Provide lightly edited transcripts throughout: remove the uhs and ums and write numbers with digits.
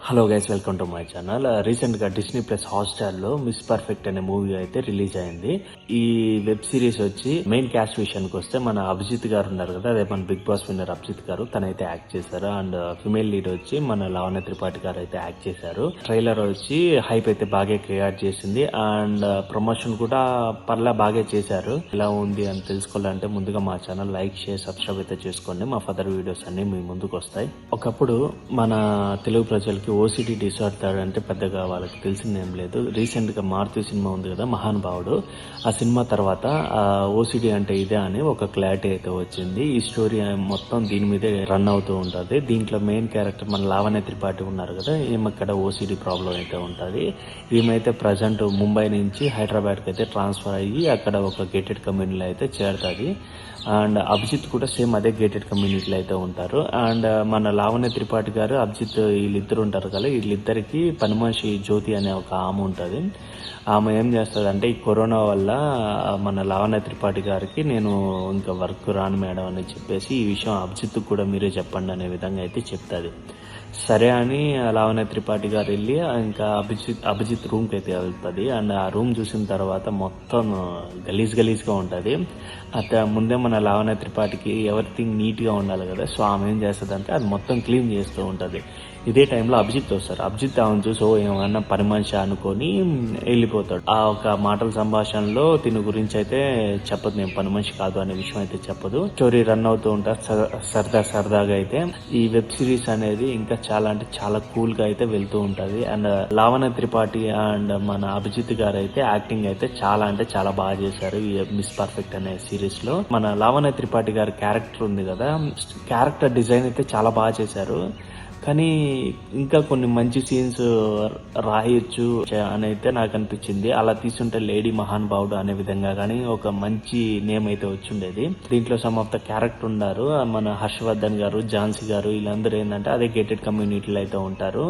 Hello guys, welcome to my channel. Recent గా Disney plus Hotstar లో miss perfect అనే movie అయితే release అయింది. ఈ వెబ్ సిరీస్ వచ్చి మెయిన్ క్యాస్ట్ విషయానికి వస్తే మన అభిజిత్ గారు ఉన్నారు కదా, అదే మన బిగ్ బాస్ విన్నర్ అభిజిత్ గారు, తనైతే యాక్ట్ చేశారు. అండ్ ఫిమేల్ లీడ్ వచ్చి మన లావణ్య త్రిపాఠి గారు అయితే యాక్ట్ చేశారు. ట్రైలర్ వచ్చి హైప్ అయితే బాగా క్రియేట్ చేసింది. అండ్ ప్రమోషన్ కూడా పర్లా బాగా చేశారు. ఎలా ఉంది అని తెలుసుకోవాలంటే ముందుగా మా ఛానల్ లైక్, షేర్, సబ్స్క్రైబ్ అయితే చేసుకోండి. మా ఫర్దర్ వీడియోస్ అన్ని మీ ముందుకు వస్తాయి. ఒకప్పుడు మన తెలుగు ప్రజలకి ఓసిడి డిసార్డర్ అంటే పెద్దగా వాళ్ళకి తెలిసిందేం లేదు. రీసెంట్ గా మారుతి సినిమా ఉంది కదా, మహానుభావుడు, ఆ సినిమా తర్వాత ఓసిడి అంటే ఇదే అని ఒక క్లారిటీ అయితే వచ్చింది. ఈ స్టోరీ మొత్తం దీని మీదే రన్ అవుతూ ఉంటది. దీంట్లో మెయిన్ క్యారెక్టర్ మన లావణ్య త్రిపాఠి ఉన్నారు కదా, ఈమెక్కడ ఓసిడి ప్రాబ్లం అయితే ఉంటది. ఈమెయితే ప్రజెంట్ ముంబై నుంచి హైదరాబాద్ కి అయితే ట్రాన్స్ఫర్ అయ్యి అక్కడ ఒక గేటెడ్ కమ్యూనిటీలో అయితే చేరుతుంది. అండ్ అభిజిత్ కూడా సేమ్ అదే గేటెడ్ కమ్యూనిటీలో అయితే ఉంటారు. అండ్ మన లావణ్య త్రిపాఠి గారు, అభిజిత్ వీళ్ళిద్దరు ఉంటారు కదా, వీళ్ళిద్దరికి పని మనిషి జ్యోతి అనే ఒక ఆమె ఉంటుంది. ఆమె ఏం చేస్తుంది అంటే, ఈ కరోనా వల్ల మన లావణ్య త్రిపాఠి గారికి నేను ఇంకా వర్క్ రాను మేడం అని చెప్పేసి, ఈ విషయం అభిజిత్ కూడా మీరే చెప్పండి అనే విధంగా అయితే చెప్తుంది. సరే అని లావణ్య త్రిపాఠి గారు వెళ్ళి ఇంకా అభిజిత్ రూమ్కి అయితే వెళ్తుంది. అండ్ ఆ రూమ్ చూసిన తర్వాత మొత్తం గలీజ్గా ఉంటుంది. ముందే మన లావణ్య త్రిపాఠికి ఎవ్రీథింగ్ నీట్గా ఉండాలి కదా, సో ఆమె ఏం చేస్తుంది అంటే అది మొత్తం క్లీన్ చేస్తూ ఉంటుంది. ఇదే టైంలో అభిజిత్ వస్తారు. అభిజిత్ ఆమెను చూసి ఏమన్నా పని మనిషి అనుకొని వెళ్ళిపోతాడు. ఆ ఒక మాటల సంభాషణలో దీని గురించి అయితే చెప్పదు, నేను పని మనిషి కాదు అనే విషయం అయితే చెప్పదు. స్టోరీ రన్ అవుతూ ఉంటారు సరదాగా అయితే. ఈ వెబ్ సిరీస్ అనేది ఇంకా చాలా అంటే చాలా కూల్ గా అయితే వెళ్తూ ఉంటది. అండ్ లావణ్య త్రిపాఠి అండ్ మన అభిజిత్ గారు అయితే యాక్టింగ్ అయితే చాలా అంటే చాలా బాగా చేశారు ఈ మిస్ పర్ఫెక్ట్ అనే సిరీస్ లో. మన లావణ్య త్రిపాఠి గారి క్యారెక్టర్ ఉంది కదా, క్యారెక్టర్ డిజైన్ అయితే చాలా బాగా చేశారు. కానీ ఇంకా కొన్ని మంచి సీన్స్ రాయొచ్చు అని అయితే నాకు అనిపించింది. అలా తీసుంటే లేడీ మహానుభావుడు అనే విధంగా కానీ ఒక మంచి నేమ్ అయితే వచ్చిండేది. దీంట్లో సమ్ ఆఫ్ ద క్యారెక్టర్ ఉన్నారు, మన హర్షవర్ధన్ గారు, ఝాన్సీ గారు, వీళ్ళందరూ ఏంటంటే అదే గేటెడ్ కమ్యూనిటీలో అయితే ఉంటారు.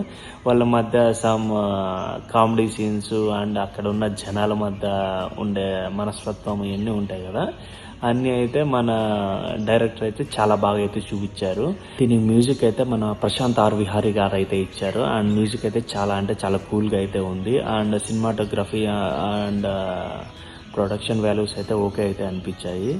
వాళ్ళ మధ్య సమ్ కామెడీ సీన్స్ అండ్ అక్కడ ఉన్న జనాల మధ్య ఉండే మనస్తత్వం ఇవన్నీ ఉంటాయి కదా, అన్ని అయితే మన డైరెక్టర్ అయితే చాలా బాగా అయితే చూపించారు. దీని మ్యూజిక్ అయితే మన ప్రశాంత్ ఆర్ విహారీ గారు అయితే ఇచ్చారు. అండ్ మ్యూజిక్ అయితే చాలా అంటే చాలా కూల్ గా అయితే ఉంది. And cinematography and production values అయితే ఓకే అయితే అనిపించాయి.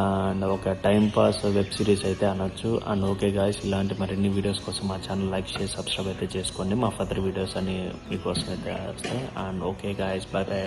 అండ్ ఒక టైం పాస్ వెబ్ సిరీస్ అయితే అనొచ్చు. అండ్ ఓకే గాయస్, ఇలాంటి మరిన్ని వీడియోస్ కోసం మా ఛానల్ లైక్, షేర్, సబ్స్క్రైబ్ అయితే చేసుకోండి. మా ఫర్దర్ వీడియోస్ అన్ని మీకోసం అయితే వస్తాయి. And okay guys, by by.